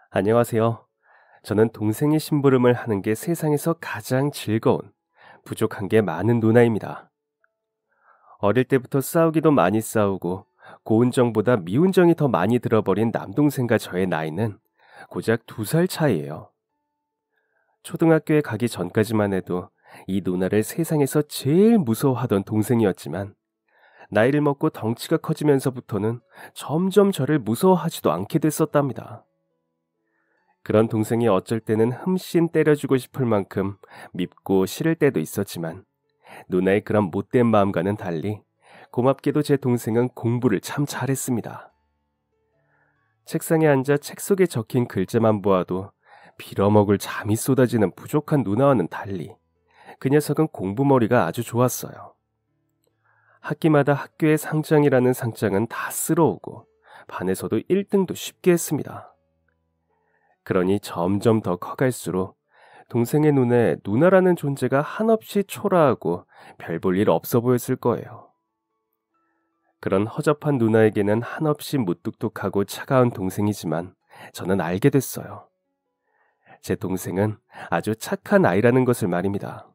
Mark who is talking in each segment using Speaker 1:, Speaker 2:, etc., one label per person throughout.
Speaker 1: 안녕하세요. 저는 동생의 심부름을 하는 게 세상에서 가장 즐거운, 부족한 게 많은 누나입니다. 어릴 때부터 싸우기도 많이 싸우고, 고운 정보다 미운 정이 더 많이 들어버린 남동생과 저의 나이는 고작 2살 차이예요. 초등학교에 가기 전까지만 해도 이 누나를 세상에서 제일 무서워하던 동생이었지만, 나이를 먹고 덩치가 커지면서부터는 점점 저를 무서워하지도 않게 됐었답니다. 그런 동생이 어쩔 때는 흠씬 때려주고 싶을 만큼 밉고 싫을 때도 있었지만 누나의 그런 못된 마음과는 달리 고맙게도 제 동생은 공부를 참 잘했습니다. 책상에 앉아 책 속에 적힌 글자만 보아도 빌어먹을 잠이 쏟아지는 부족한 누나와는 달리 그 녀석은 공부머리가 아주 좋았어요. 학기마다 학교의 상장이라는 상장은 다 쓸어오고 반에서도 1등도 쉽게 했습니다. 그러니 점점 더 커갈수록 동생의 눈에 누나라는 존재가 한없이 초라하고 별 볼 일 없어 보였을 거예요. 그런 허접한 누나에게는 한없이 무뚝뚝하고 차가운 동생이지만 저는 알게 됐어요. 제 동생은 아주 착한 아이라는 것을 말입니다.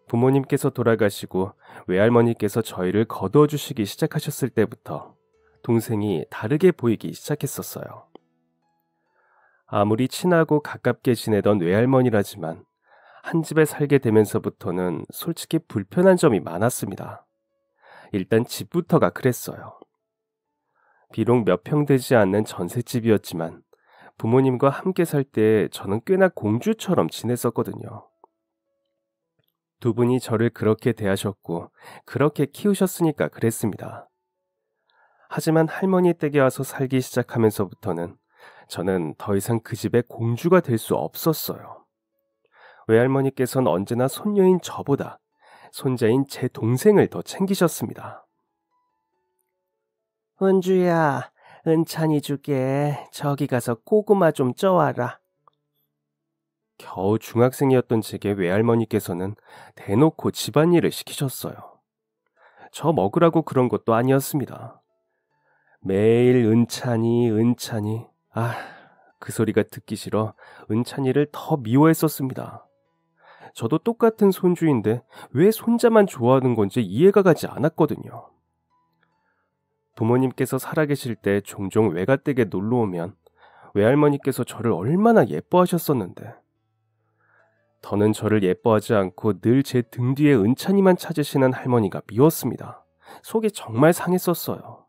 Speaker 1: 부모님께서 돌아가시고 외할머니께서 저희를 거두어 주시기 시작하셨을 때부터 동생이 다르게 보이기 시작했었어요. 아무리 친하고 가깝게 지내던 외할머니라지만 한 집에 살게 되면서부터는 솔직히 불편한 점이 많았습니다. 일단 집부터가 그랬어요. 비록 몇 평 되지 않는 전셋집이었지만 부모님과 함께 살 때 저는 꽤나 공주처럼 지냈었거든요. 두 분이 저를 그렇게 대하셨고 그렇게 키우셨으니까 그랬습니다. 하지만 할머니 댁에 와서 살기 시작하면서부터는 저는 더 이상 그 집의 공주가 될 수 없었어요. 외할머니께서는 언제나 손녀인 저보다 손자인 제 동생을 더 챙기셨습니다. 은주야, 은찬이 주게 저기 가서 고구마 좀 쪄와라. 겨우 중학생이었던 제게 외할머니께서는 대놓고 집안일을 시키셨어요. 저 먹으라고 그런 것도 아니었습니다. 매일 은찬이, 은찬이, 그 소리가 듣기 싫어 은찬이를 더 미워했었습니다. 저도 똑같은 손주인데 왜 손자만 좋아하는 건지 이해가 가지 않았거든요. 부모님께서 살아계실 때 종종 외가댁에 놀러 오면 외할머니께서 저를 얼마나 예뻐하셨었는데 더는 저를 예뻐하지 않고 늘 제 등 뒤에 은찬이만 찾으시는 할머니가 미웠습니다. 속이 정말 상했었어요.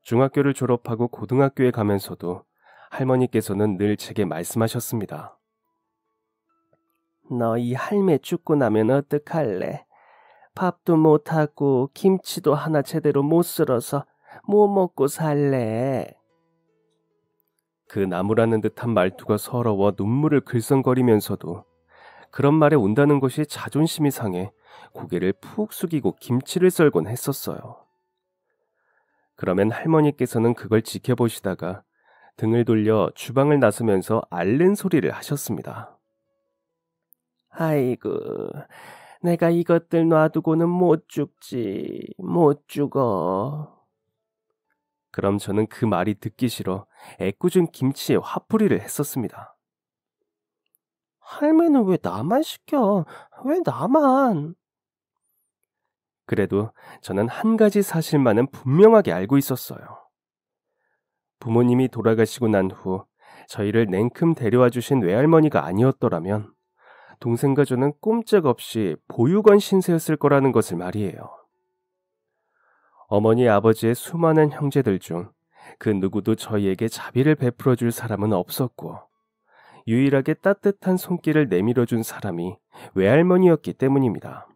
Speaker 1: 중학교를 졸업하고 고등학교에 가면서도 할머니께서는 늘 제게 말씀하셨습니다. 너 이 할매 죽고 나면 어떡할래? 밥도 못하고 김치도 하나 제대로 못 썰어서 뭐 먹고 살래? 그 나무라는 듯한 말투가 서러워 눈물을 글썽거리면서도 그런 말에 온다는 것이 자존심이 상해 고개를 푹 숙이고 김치를 썰곤 했었어요. 그러면 할머니께서는 그걸 지켜보시다가 등을 돌려 주방을 나서면서 앓는 소리를 하셨습니다. 아이고, 내가 이것들 놔두고는 못 죽지, 못 죽어. 그럼 저는 그 말이 듣기 싫어 애꿎은 김치에 화풀이를 했었습니다. 할매는 왜 나만 시켜? 왜 나만? 그래도 저는 한 가지 사실만은 분명하게 알고 있었어요. 부모님이 돌아가시고 난 후 저희를 냉큼 데려와 주신 외할머니가 아니었더라면 동생과 저는 꼼짝없이 보육원 신세였을 거라는 것을 말이에요. 어머니 아버지의 수많은 형제들 중 그 누구도 저희에게 자비를 베풀어 줄 사람은 없었고 유일하게 따뜻한 손길을 내밀어 준 사람이 외할머니였기 때문입니다.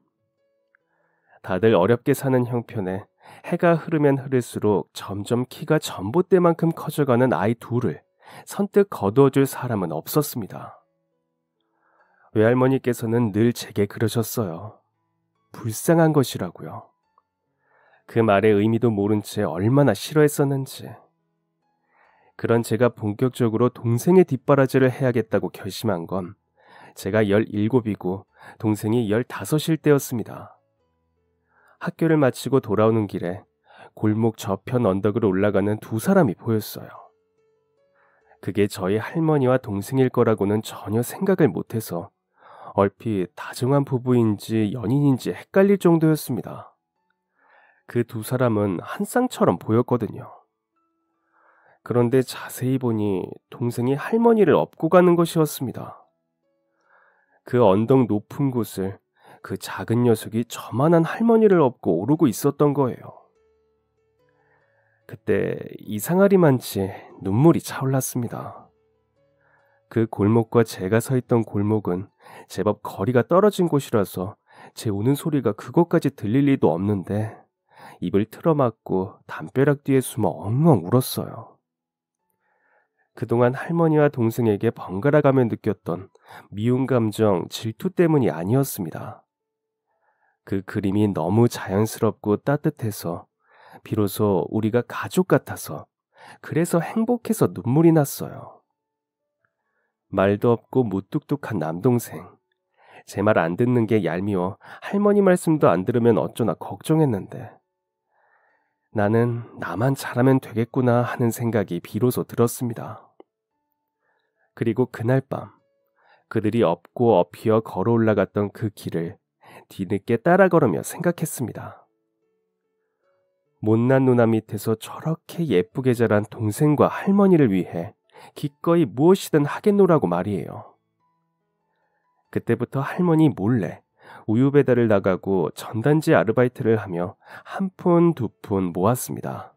Speaker 1: 다들 어렵게 사는 형편에 해가 흐르면 흐를수록 점점 키가 전봇대만큼 커져가는 아이 둘을 선뜻 거두어줄 사람은 없었습니다. 외할머니께서는 늘 제게 그러셨어요. 불쌍한 것이라고요. 그 말의 의미도 모른 채 얼마나 싫어했었는지. 그런 제가 본격적으로 동생의 뒷바라지를 해야겠다고 결심한 건 제가 17이고 동생이 15일 때였습니다. 학교를 마치고 돌아오는 길에 골목 저편 언덕으로 올라가는 두 사람이 보였어요. 그게 저희 할머니와 동생일 거라고는 전혀 생각을 못해서 얼핏 다정한 부부인지 연인인지 헷갈릴 정도였습니다. 그 두 사람은 한 쌍처럼 보였거든요. 그런데 자세히 보니 동생이 할머니를 업고 가는 것이었습니다. 그 언덕 높은 곳을 그 작은 녀석이 저만한 할머니를 업고 오르고 있었던 거예요. 그때 이상하리만치 눈물이 차올랐습니다. 그 골목과 제가 서 있던 골목은 제법 거리가 떨어진 곳이라서 제 우는 소리가 그것까지 들릴 리도 없는데 입을 틀어막고 담벼락 뒤에 숨어 엉엉 울었어요. 그동안 할머니와 동생에게 번갈아가며 느꼈던 미운 감정, 질투 때문이 아니었습니다. 그 그림이 너무 자연스럽고 따뜻해서 비로소 우리가 가족 같아서 그래서 행복해서 눈물이 났어요. 말도 없고 무뚝뚝한 남동생. 제 말 안 듣는 게 얄미워 할머니 말씀도 안 들으면 어쩌나 걱정했는데 나는 나만 잘하면 되겠구나 하는 생각이 비로소 들었습니다. 그리고 그날 밤 그들이 업고 업히어 걸어 올라갔던 그 길을 뒤늦게 따라 걸으며 생각했습니다. 못난 누나 밑에서 저렇게 예쁘게 자란 동생과 할머니를 위해 기꺼이 무엇이든 하겠노라고 말이에요. 그때부터 할머니 몰래 우유 배달을 나가고 전단지 아르바이트를 하며 한 푼, 두 푼 모았습니다.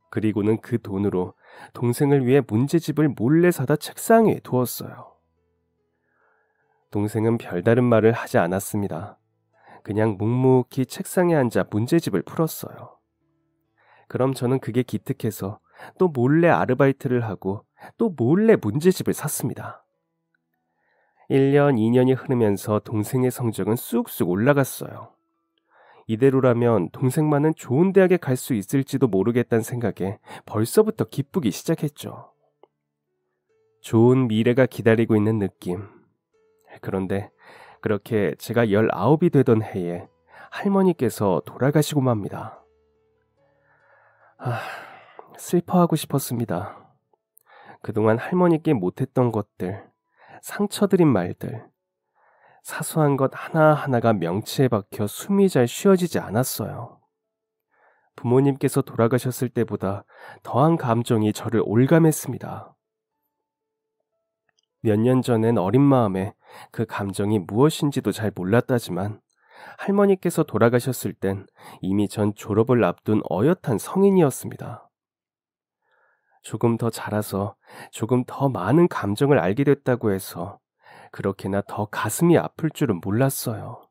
Speaker 1: 그리고는 그 돈으로 동생을 위해 문제집을 몰래 사다 책상 위에 두었어요. 동생은 별다른 말을 하지 않았습니다. 그냥 묵묵히 책상에 앉아 문제집을 풀었어요. 그럼 저는 그게 기특해서 또 몰래 아르바이트를 하고 또 몰래 문제집을 샀습니다. 1년, 2년이 흐르면서 동생의 성적은 쑥쑥 올라갔어요. 이대로라면 동생만은 좋은 대학에 갈 수 있을지도 모르겠다는 생각에 벌써부터 기쁘기 시작했죠. 좋은 미래가 기다리고 있는 느낌. 그런데 그렇게 제가 19이 되던 해에 할머니께서 돌아가시고 맙니다. 슬퍼하고 싶었습니다. 그동안 할머니께 못했던 것들, 상처드린 말들, 사소한 것 하나하나가 명치에 박혀 숨이 잘 쉬어지지 않았어요. 부모님께서 돌아가셨을 때보다 더한 감정이 저를 올감했습니다. 몇 년 전엔 어린 마음에 그 감정이 무엇인지도 잘 몰랐다지만 할머니께서 돌아가셨을 땐 이미 전 졸업을 앞둔 어엿한 성인이었습니다. 조금 더 자라서 조금 더 많은 감정을 알게 됐다고 해서 그렇게나 더 가슴이 아플 줄은 몰랐어요.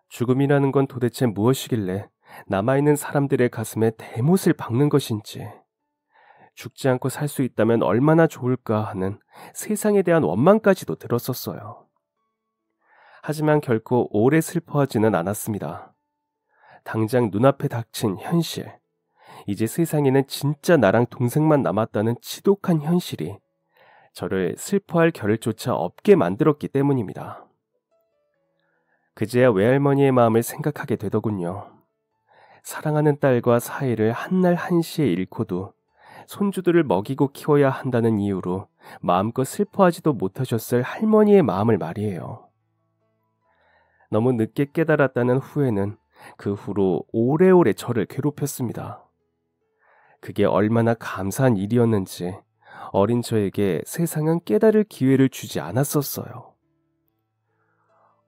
Speaker 1: 죽음이라는 건 도대체 무엇이길래 남아있는 사람들의 가슴에 대못을 박는 것인지, 죽지 않고 살 수 있다면 얼마나 좋을까 하는 세상에 대한 원망까지도 들었었어요. 하지만 결코 오래 슬퍼하지는 않았습니다. 당장 눈앞에 닥친 현실, 이제 세상에는 진짜 나랑 동생만 남았다는 지독한 현실이 저를 슬퍼할 겨를조차 없게 만들었기 때문입니다. 그제야 외할머니의 마음을 생각하게 되더군요. 사랑하는 딸과 사이를 한날 한시에 잃고도 손주들을 먹이고 키워야 한다는 이유로 마음껏 슬퍼하지도 못하셨을 할머니의 마음을 말이에요. 너무 늦게 깨달았다는 후회는 그 후로 오래오래 저를 괴롭혔습니다. 그게 얼마나 감사한 일이었는지 어린 저에게 세상은 깨달을 기회를 주지 않았었어요.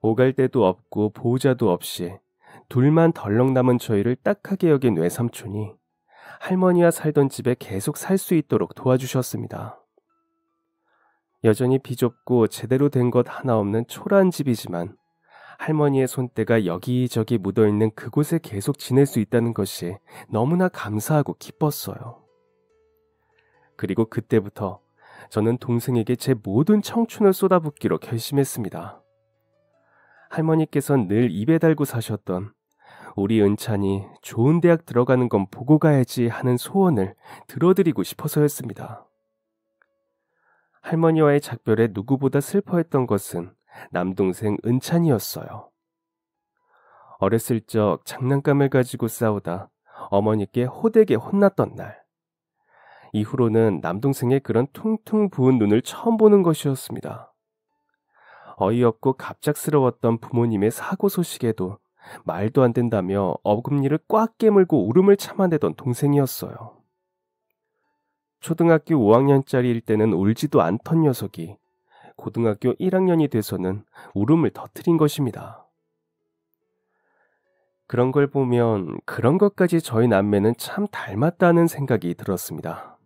Speaker 1: 오갈 데도 없고 보호자도 없이 둘만 덜렁 남은 저희를 딱하게 여긴 외삼촌이 할머니와 살던 집에 계속 살 수 있도록 도와주셨습니다. 여전히 비좁고 제대로 된 것 하나 없는 초라한 집이지만 할머니의 손때가 여기저기 묻어있는 그곳에 계속 지낼 수 있다는 것이 너무나 감사하고 기뻤어요. 그리고 그때부터 저는 동생에게 제 모든 청춘을 쏟아붓기로 결심했습니다. 할머니께서는 늘 입에 달고 사셨던 우리 은찬이 좋은 대학 들어가는 건 보고 가야지 하는 소원을 들어드리고 싶어서였습니다. 할머니와의 작별에 누구보다 슬퍼했던 것은 남동생 은찬이었어요. 어렸을 적 장난감을 가지고 싸우다 어머니께 호되게 혼났던 날, 이후로는 남동생의 그런 퉁퉁 부은 눈을 처음 보는 것이었습니다. 어이없고 갑작스러웠던 부모님의 사고 소식에도 말도 안 된다며 어금니를 꽉 깨물고 울음을 참아내던 동생이었어요. 초등학교 5학년짜리일 때는 울지도 않던 녀석이 고등학교 1학년이 돼서는 울음을 터뜨린 것입니다. 그런 걸 보면 그런 것까지 저희 남매는 참 닮았다는 생각이 들었습니다.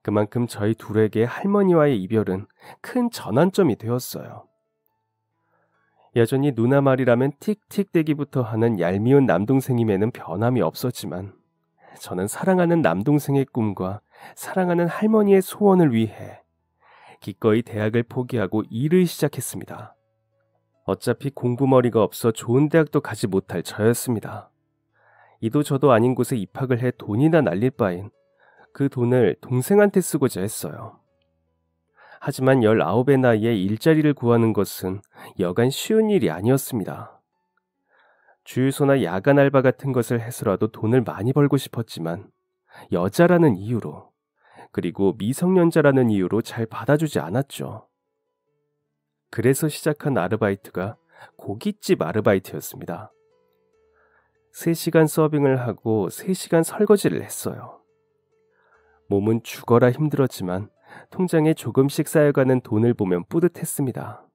Speaker 1: 그만큼 저희 둘에게 할머니와의 이별은 큰 전환점이 되었어요. 여전히 누나 말이라면 틱틱대기부터 하는 얄미운 남동생임에는 변함이 없었지만 저는 사랑하는 남동생의 꿈과 사랑하는 할머니의 소원을 위해 기꺼이 대학을 포기하고 일을 시작했습니다. 어차피 공부머리가 없어 좋은 대학도 가지 못할 저였습니다. 이도 저도 아닌 곳에 입학을 해 돈이나 날릴 바엔 그 돈을 동생한테 쓰고자 했어요. 하지만 19의 나이에 일자리를 구하는 것은 여간 쉬운 일이 아니었습니다. 주유소나 야간 알바 같은 것을 해서라도 돈을 많이 벌고 싶었지만 여자라는 이유로, 그리고 미성년자라는 이유로 잘 받아주지 않았죠. 그래서 시작한 아르바이트가 고깃집 아르바이트였습니다. 3시간 서빙을 하고 3시간 설거지를 했어요. 몸은 죽어라 힘들었지만 통장에 조금씩 쌓여가는 돈을 보면 뿌듯했습니다.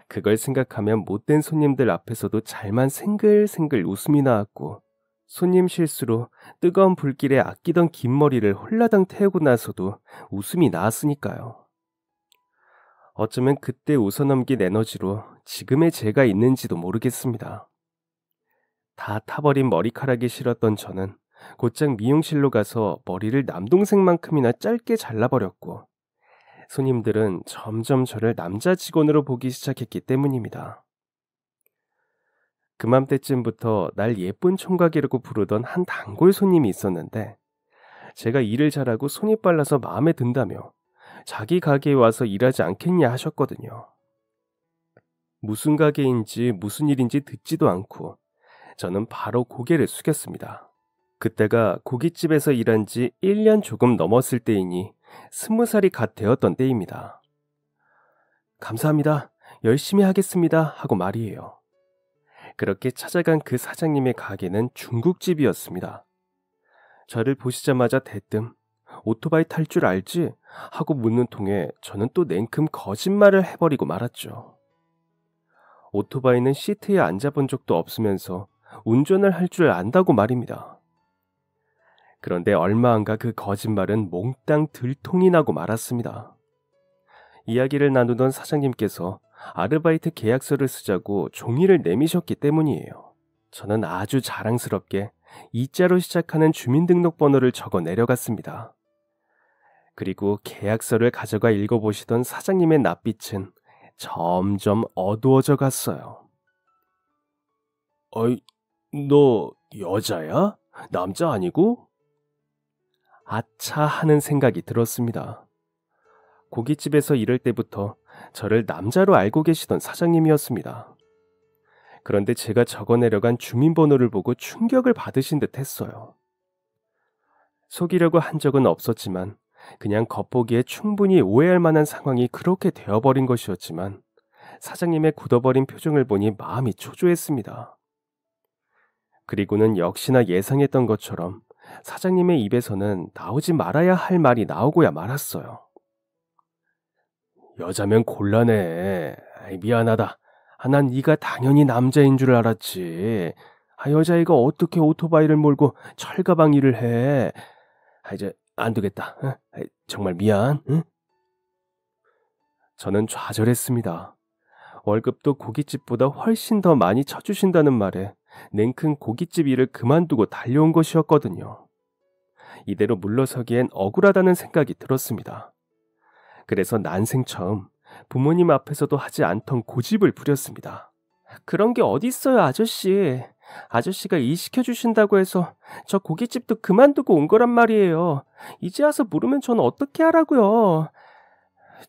Speaker 1: 그걸 생각하면 못된 손님들 앞에서도 잘만 생글생글 웃음이 나왔고, 손님 실수로 뜨거운 불길에 아끼던 긴 머리를 홀라당 태우고 나서도 웃음이 나왔으니까요. 어쩌면 그때 웃어넘긴 에너지로 지금의 제가 있는지도 모르겠습니다. 다 타버린 머리카락이 싫었던 저는 곧장 미용실로 가서 머리를 남동생만큼이나 짧게 잘라버렸고, 손님들은 점점 저를 남자 직원으로 보기 시작했기 때문입니다. 그맘때쯤부터 날 예쁜 총각이라고 부르던 한 단골 손님이 있었는데, 제가 일을 잘하고 손이 빨라서 마음에 든다며 자기 가게에 와서 일하지 않겠냐 하셨거든요. 무슨 가게인지 무슨 일인지 듣지도 않고 저는 바로 고개를 숙였습니다. 그때가 고깃집에서 일한 지 1년 조금 넘었을 때이니 20살이 갓 되었던 때입니다. 감사합니다. 열심히 하겠습니다. 하고 말이에요. 그렇게 찾아간 그 사장님의 가게는 중국집이었습니다. 저를 보시자마자 대뜸 오토바이 탈 줄 알지? 하고 묻는 통에 저는 또 냉큼 거짓말을 해버리고 말았죠. 오토바이는 시트에 앉아본 적도 없으면서 운전을 할 줄 안다고 말입니다. 그런데 얼마 안 가 그 거짓말은 몽땅 들통이 나고 말았습니다. 이야기를 나누던 사장님께서 아르바이트 계약서를 쓰자고 종이를 내미셨기 때문이에요. 저는 아주 자랑스럽게 이자로 시작하는 주민등록번호를 적어 내려갔습니다. 그리고 계약서를 가져가 읽어보시던 사장님의 낯빛은 점점 어두워져 갔어요. 어이, 너 여자야? 남자 아니고? 아차 하는 생각이 들었습니다. 고깃집에서 일할 때부터 저를 남자로 알고 계시던 사장님이었습니다. 그런데 제가 적어 내려간 주민번호를 보고 충격을 받으신 듯 했어요. 속이려고 한 적은 없었지만 그냥 겉보기에 충분히 오해할 만한 상황이 그렇게 되어버린 것이었지만, 사장님의 굳어버린 표정을 보니 마음이 초조했습니다. 그리고는 역시나 예상했던 것처럼 사장님의 입에서는 나오지 말아야 할 말이 나오고야 말았어요. 여자면 곤란해. 미안하다. 난 네가 당연히 남자인 줄 알았지. 여자애가 어떻게 오토바이를 몰고 철가방 일을 해. 이제 안 되겠다. 정말 미안. 응? 저는 좌절했습니다. 월급도 고깃집보다 훨씬 더 많이 쳐주신다는 말에 냉큼 고깃집 일을 그만두고 달려온 것이었거든요. 이대로 물러서기엔 억울하다는 생각이 들었습니다. 그래서 난생 처음 부모님 앞에서도 하지 않던 고집을 부렸습니다. 그런 게 어딨어요, 아저씨. 아저씨가 일 시켜주신다고 해서 저 고깃집도 그만두고 온 거란 말이에요. 이제 와서 물으면 전 어떻게 하라고요.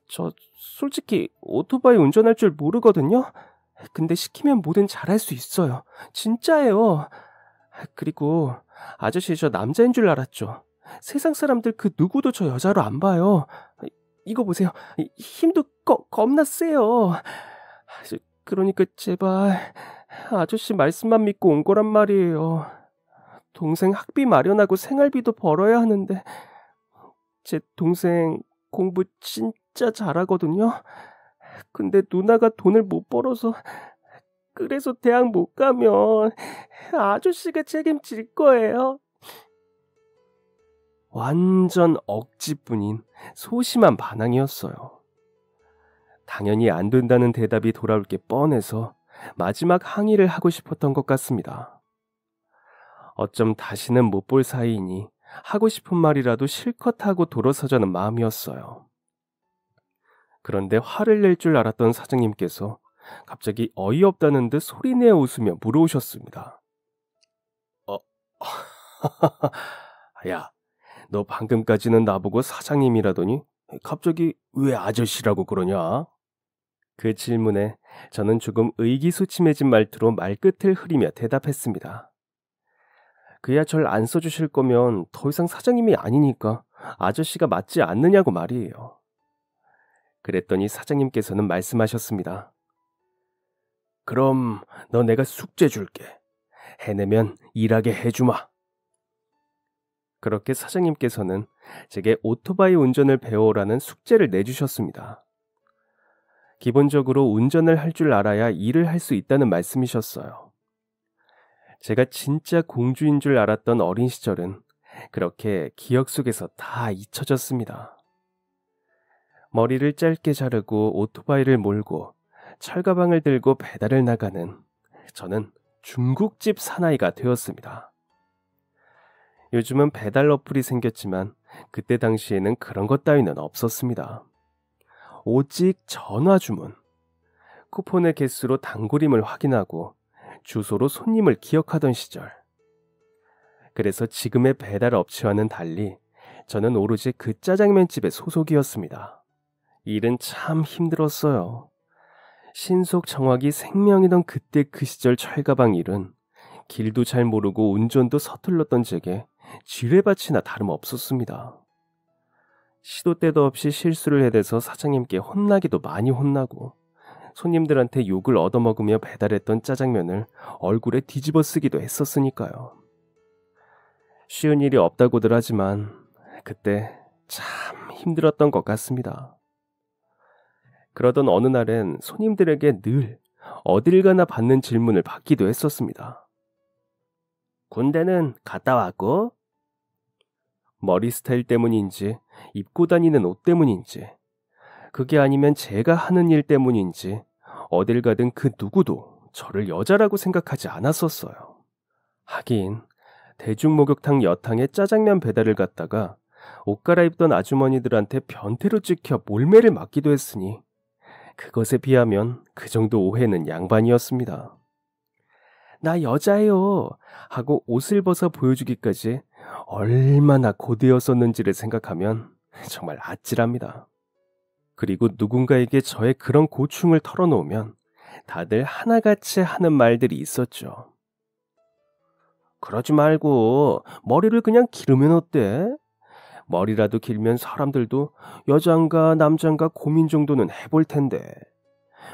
Speaker 1: 저 솔직히 오토바이 운전할 줄 모르거든요. 근데 시키면 뭐든 잘할 수 있어요. 진짜예요. 그리고 아저씨 저 남자인 줄 알았죠. 세상 사람들 그 누구도 저 여자로 안 봐요. 이거 보세요. 힘도 겁나 세요. 그러니까 제발 아저씨 말씀만 믿고 온 거란 말이에요. 동생 학비 마련하고 생활비도 벌어야 하는데 제 동생 공부 진짜 잘하거든요. 근데 누나가 돈을 못 벌어서 그래서 대학 못 가면 아저씨가 책임질 거예요. 완전 억지뿐인 소심한 반항이었어요. 당연히 안 된다는 대답이 돌아올 게 뻔해서 마지막 항의를 하고 싶었던 것 같습니다. 어쩜 다시는 못 볼 사이이니 하고 싶은 말이라도 실컷 하고 돌아서자는 마음이었어요. 그런데 화를 낼 줄 알았던 사장님께서 갑자기 어이없다는 듯 소리내어 웃으며 물어오셨습니다. 야, 너 방금까지는 나보고 사장님이라더니 갑자기 왜 아저씨라고 그러냐? 그 질문에 저는 조금 의기소침해진 말투로 말끝을 흐리며 대답했습니다. 그야 절 안 써주실 거면 더 이상 사장님이 아니니까 아저씨가 맞지 않느냐고 말이에요. 그랬더니 사장님께서는 말씀하셨습니다. 그럼 너 내가 숙제 줄게. 해내면 일하게 해주마. 그렇게 사장님께서는 제게 오토바이 운전을 배워오라는 숙제를 내주셨습니다. 기본적으로 운전을 할 줄 알아야 일을 할 수 있다는 말씀이셨어요. 제가 진짜 공주인 줄 알았던 어린 시절은 그렇게 기억 속에서 다 잊혀졌습니다. 머리를 짧게 자르고 오토바이를 몰고 철가방을 들고 배달을 나가는 저는 중국집 사나이가 되었습니다. 요즘은 배달 어플이 생겼지만 그때 당시에는 그런 것 따위는 없었습니다. 오직 전화 주문, 쿠폰의 개수로 단골임을 확인하고 주소로 손님을 기억하던 시절. 그래서 지금의 배달 업체와는 달리 저는 오로지 그 짜장면집의 소속이었습니다. 일은 참 힘들었어요. 신속 정확이 생명이던 그때 그 시절 철가방 일은 길도 잘 모르고 운전도 서툴렀던 제게 지뢰밭이나 다름없었습니다. 시도 때도 없이 실수를 해대서 사장님께 혼나기도 많이 혼나고 손님들한테 욕을 얻어먹으며 배달했던 짜장면을 얼굴에 뒤집어 쓰기도 했었으니까요. 쉬운 일이 없다고들 하지만 그때 참 힘들었던 것 같습니다. 그러던 어느 날엔 손님들에게 늘 어딜 가나 받는 질문을 받기도 했었습니다. 군대는 갔다 왔고? 머리 스타일 때문인지 입고 다니는 옷 때문인지 그게 아니면 제가 하는 일 때문인지 어딜 가든 그 누구도 저를 여자라고 생각하지 않았었어요. 하긴 대중목욕탕 여탕에 짜장면 배달을 갔다가 옷 갈아입던 아주머니들한테 변태로 찍혀 몰매를 맞기도 했으니 그것에 비하면 그 정도 오해는 양반이었습니다. 나 여자예요 하고 옷을 벗어 보여주기까지 얼마나 고되었었는지를 생각하면 정말 아찔합니다. 그리고 누군가에게 저의 그런 고충을 털어놓으면 다들 하나같이 하는 말들이 있었죠. 그러지 말고 머리를 그냥 기르면 어때? 머리라도 길면 사람들도 여잔가 남잔가 고민 정도는 해볼 텐데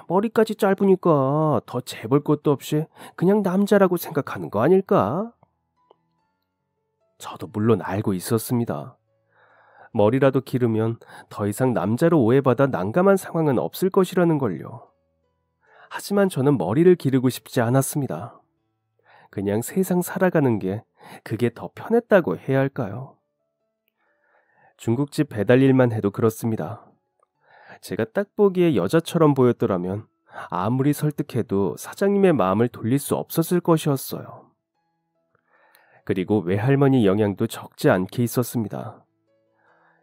Speaker 1: 머리까지 짧으니까 더 재볼 것도 없이 그냥 남자라고 생각하는 거 아닐까? 저도 물론 알고 있었습니다. 머리라도 기르면 더 이상 남자로 오해받아 난감한 상황은 없을 것이라는 걸요. 하지만 저는 머리를 기르고 싶지 않았습니다. 그냥 세상 살아가는 게 그게 더 편했다고 해야 할까요? 중국집 배달 일만 해도 그렇습니다. 제가 딱 보기에 여자처럼 보였더라면 아무리 설득해도 사장님의 마음을 돌릴 수 없었을 것이었어요. 그리고 외할머니 영향도 적지 않게 있었습니다.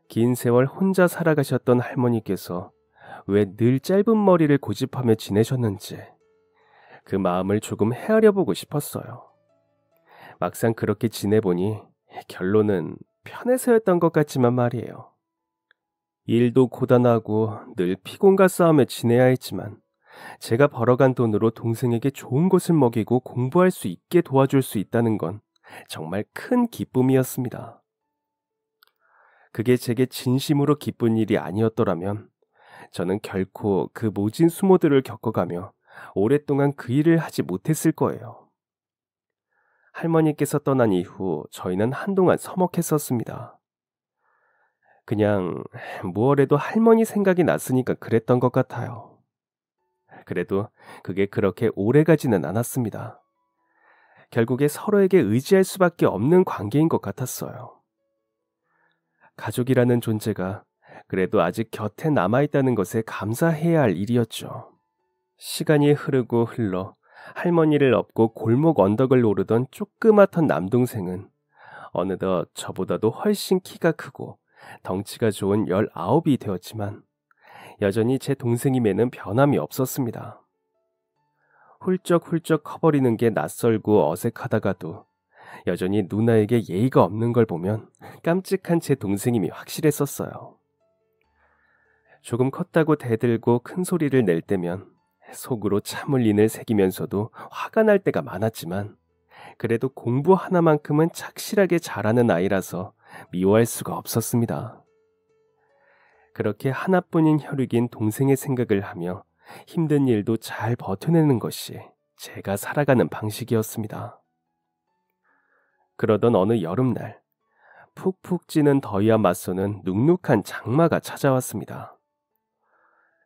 Speaker 1: 긴 세월 혼자 살아가셨던 할머니께서 왜 늘 짧은 머리를 고집하며 지내셨는지 그 마음을 조금 헤아려보고 싶었어요. 막상 그렇게 지내보니 결론은 편해서였던 것 같지만 말이에요. 일도 고단하고 늘 피곤과 싸움에 지내야 했지만 제가 벌어간 돈으로 동생에게 좋은 것을 먹이고 공부할 수 있게 도와줄 수 있다는 건 정말 큰 기쁨이었습니다. 그게 제게 진심으로 기쁜 일이 아니었더라면 저는 결코 그 모진 수모들을 겪어가며 오랫동안 그 일을 하지 못했을 거예요. 할머니께서 떠난 이후 저희는 한동안 서먹했었습니다. 그냥 무얼해도 할머니 생각이 났으니까 그랬던 것 같아요. 그래도 그게 그렇게 오래가지는 않았습니다. 결국에 서로에게 의지할 수밖에 없는 관계인 것 같았어요. 가족이라는 존재가 그래도 아직 곁에 남아있다는 것에 감사해야 할 일이었죠. 시간이 흐르고 흘러 할머니를 업고 골목 언덕을 오르던 조그맣던 남동생은 어느덧 저보다도 훨씬 키가 크고 덩치가 좋은 19이 되었지만 여전히 제 동생임에는 변함이 없었습니다. 훌쩍훌쩍 커버리는 게 낯설고 어색하다가도 여전히 누나에게 예의가 없는 걸 보면 깜찍한 제 동생임이 확실했었어요. 조금 컸다고 대들고 큰 소리를 낼 때면 속으로 참을 인을 새기면서도 화가 날 때가 많았지만 그래도 공부 하나만큼은 착실하게 잘하는 아이라서 미워할 수가 없었습니다. 그렇게 하나뿐인 혈육인 동생의 생각을 하며 힘든 일도 잘 버텨내는 것이 제가 살아가는 방식이었습니다. 그러던 어느 여름날, 푹푹 찌는 더위와 맞서는 눅눅한 장마가 찾아왔습니다.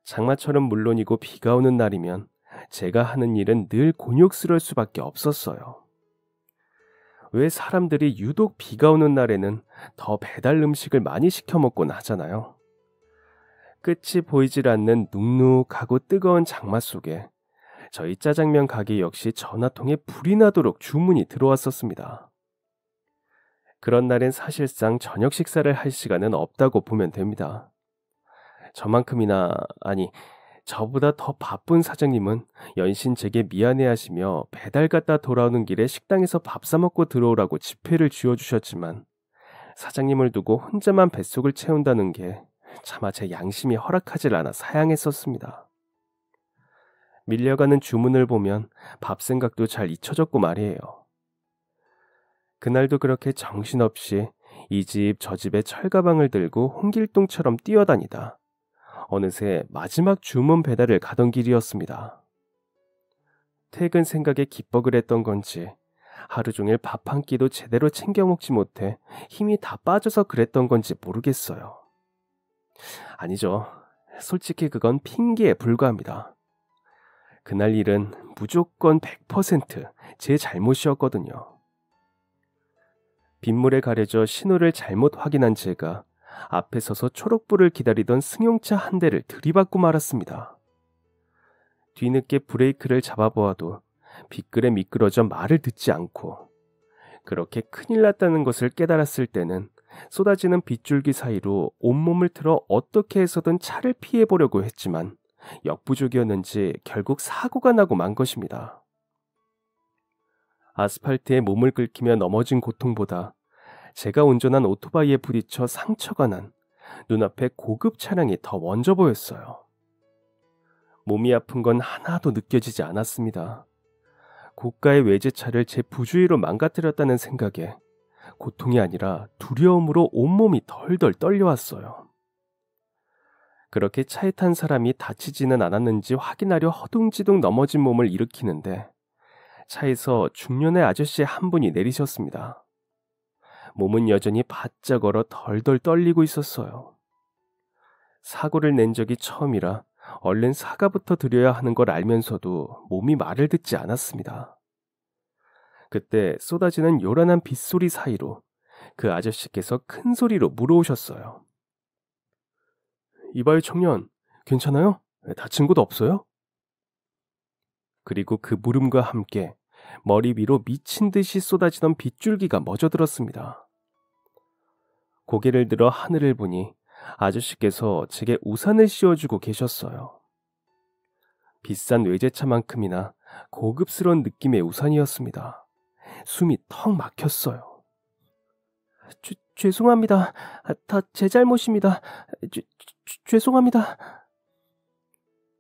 Speaker 1: 장마철은 물론이고 비가 오는 날이면 제가 하는 일은 늘 곤욕스러울 수밖에 없었어요. 왜 사람들이 유독 비가 오는 날에는 더 배달 음식을 많이 시켜 먹곤 하잖아요. 끝이 보이질 않는 눅눅하고 뜨거운 장마 속에 저희 짜장면 가게 역시 전화통에 불이 나도록 주문이 들어왔었습니다. 그런 날엔 사실상 저녁 식사를 할 시간은 없다고 보면 됩니다. 저만큼이나, 아니, 저보다 더 바쁜 사장님은 연신 제게 미안해하시며 배달 갔다 돌아오는 길에 식당에서 밥 사 먹고 들어오라고 지폐를 쥐어주셨지만 사장님을 두고 혼자만 뱃속을 채운다는 게 차마 제 양심이 허락하질 않아 사양했었습니다. 밀려가는 주문을 보면 밥 생각도 잘 잊혀졌고 말이에요. 그날도 그렇게 정신없이 이 집 저 집에 철가방을 들고 홍길동처럼 뛰어다니다 어느새 마지막 주문 배달을 가던 길이었습니다. 퇴근 생각에 기뻐을 했던 건지 하루 종일 밥 한 끼도 제대로 챙겨 먹지 못해 힘이 다 빠져서 그랬던 건지 모르겠어요. 아니죠. 솔직히 그건 핑계에 불과합니다. 그날 일은 무조건 100% 제 잘못이었거든요. 빗물에 가려져 신호를 잘못 확인한 제가 앞에 서서 초록불을 기다리던 승용차 한 대를 들이받고 말았습니다. 뒤늦게 브레이크를 잡아보아도 빗글에 미끄러져 말을 듣지 않고 그렇게 큰일 났다는 것을 깨달았을 때는 쏟아지는 빗줄기 사이로 온몸을 틀어 어떻게 해서든 차를 피해보려고 했지만 역부족이었는지 결국 사고가 나고 만 것입니다. 아스팔트에 몸을 긁히며 넘어진 고통보다 제가 운전한 오토바이에 부딪혀 상처가 난 눈앞에 고급 차량이 더 먼저 보였어요. 몸이 아픈 건 하나도 느껴지지 않았습니다. 고가의 외제차를 제 부주의로 망가뜨렸다는 생각에 고통이 아니라 두려움으로 온몸이 덜덜 떨려왔어요. 그렇게 차에 탄 사람이 다치지는 않았는지 확인하려 허둥지둥 넘어진 몸을 일으키는데 차에서 중년의 아저씨 한 분이 내리셨습니다. 몸은 여전히 바짝 얼어 덜덜 떨리고 있었어요. 사고를 낸 적이 처음이라 얼른 사과부터 드려야 하는 걸 알면서도 몸이 말을 듣지 않았습니다. 그때 쏟아지는 요란한 빗소리 사이로 그 아저씨께서 큰 소리로 물어오셨어요. 이봐요 청년, 괜찮아요? 다친 곳 없어요? 그리고 그 물음과 함께 머리 위로 미친 듯이 쏟아지던 빗줄기가 멎어들었습니다. 고개를 들어 하늘을 보니 아저씨께서 제게 우산을 씌워주고 계셨어요. 비싼 외제차만큼이나 고급스러운 느낌의 우산이었습니다. 숨이 턱 막혔어요. 죄송합니다. 다 제 잘못입니다. 죄송합니다.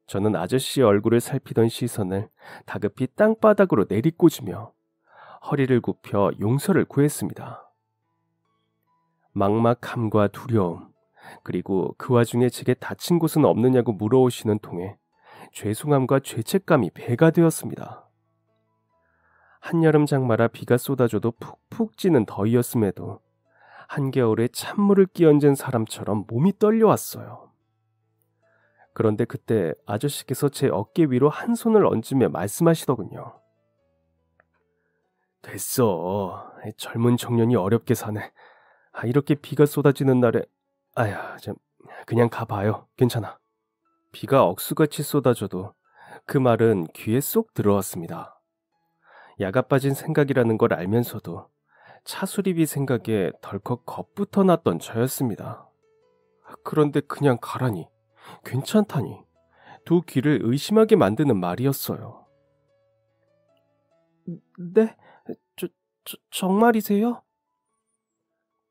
Speaker 1: 저는 아저씨의 얼굴을 살피던 시선을 다급히 땅바닥으로 내리꽂으며 허리를 굽혀 용서를 구했습니다. 막막함과 두려움, 그리고 그 와중에 제게 다친 곳은 없느냐고 물어오시는 통에 죄송함과 죄책감이 배가 되었습니다. 한여름 장마라 비가 쏟아져도 푹푹 찌는 더위였음에도 한겨울에 찬물을 끼얹은 사람처럼 몸이 떨려왔어요. 그런데 그때 아저씨께서 제 어깨 위로 한 손을 얹으며 말씀하시더군요. 됐어. 젊은 청년이 어렵게 사네. 이렇게 비가 쏟아지는 날에 그냥 가봐요. 괜찮아. 비가 억수같이 쏟아져도 그 말은 귀에 쏙 들어왔습니다. 야가 빠진 생각이라는 걸 알면서도 차수리비 생각에 덜컥 겁부터 났던 저였습니다. 그런데 그냥 가라니, 괜찮다니, 두 귀를 의심하게 만드는 말이었어요. 네? 정말이세요?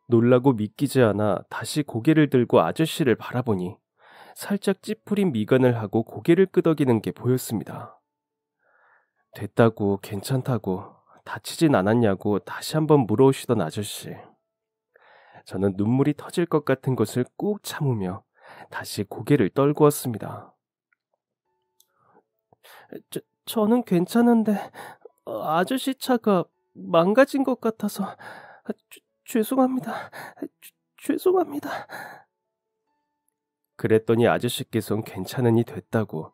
Speaker 1: 놀라고 믿기지 않아 다시 고개를 들고 아저씨를 바라보니 살짝 찌푸린 미간을 하고 고개를 끄덕이는 게 보였습니다. 됐다고, 괜찮다고, 다치진 않았냐고 다시 한번 물어오시던 아저씨. 저는 눈물이 터질 것 같은 것을 꾹 참으며 다시 고개를 떨구었습니다. 저는 괜찮은데 아저씨 차가 망가진 것 같아서 죄송합니다. 죄송합니다. 그랬더니 아저씨께서는 괜찮으니 됐다고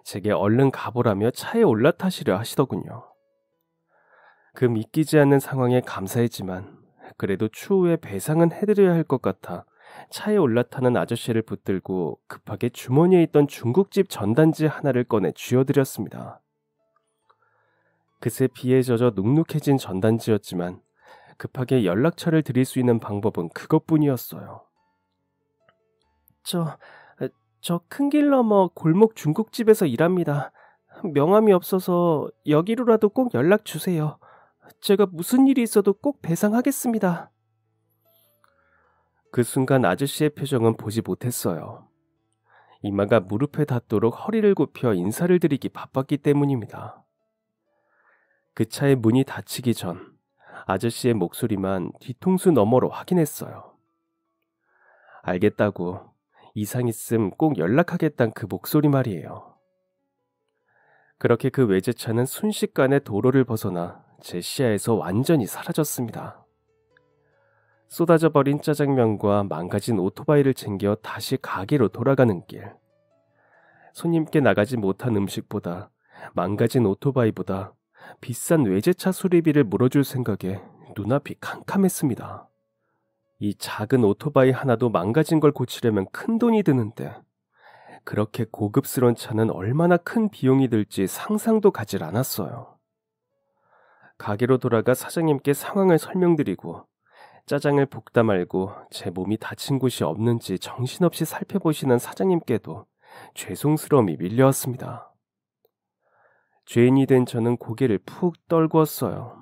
Speaker 1: 제게 얼른 가보라며 차에 올라타시려 하시더군요. 그 믿기지 않는 상황에 감사했지만 그래도 추후에 배상은 해드려야 할 것 같아 차에 올라타는 아저씨를 붙들고 급하게 주머니에 있던 중국집 전단지 하나를 꺼내 쥐어드렸습니다. 그새 비에 젖어 눅눅해진 전단지였지만 급하게 연락처를 드릴 수 있는 방법은 그것뿐이었어요. 저 큰 길 넘어 골목 중국집에서 일합니다. 명함이 없어서 여기로라도 꼭 연락 주세요. 제가 무슨 일이 있어도 꼭 배상하겠습니다. 그 순간 아저씨의 표정은 보지 못했어요. 이마가 무릎에 닿도록 허리를 굽혀 인사를 드리기 바빴기 때문입니다. 그 차의 문이 닫히기 전 아저씨의 목소리만 뒤통수 너머로 확인했어요. 알겠다고, 이상 있음 꼭 연락하겠단 그 목소리 말이에요. 그렇게 그 외제차는 순식간에 도로를 벗어나 제 시야에서 완전히 사라졌습니다. 쏟아져 버린 짜장면과 망가진 오토바이를 챙겨 다시 가게로 돌아가는 길. 손님께 나가지 못한 음식보다 망가진 오토바이보다 비싼 외제차 수리비를 물어줄 생각에 눈앞이 캄캄했습니다. 이 작은 오토바이 하나도 망가진 걸 고치려면 큰 돈이 드는데 그렇게 고급스러운 차는 얼마나 큰 비용이 들지 상상도 가질 않았어요. 가게로 돌아가 사장님께 상황을 설명드리고 짜장을 볶다 말고 제 몸이 다친 곳이 없는지 정신없이 살펴보시는 사장님께도 죄송스러움이 밀려왔습니다. 죄인이 된 저는 고개를 푹 떨구었어요.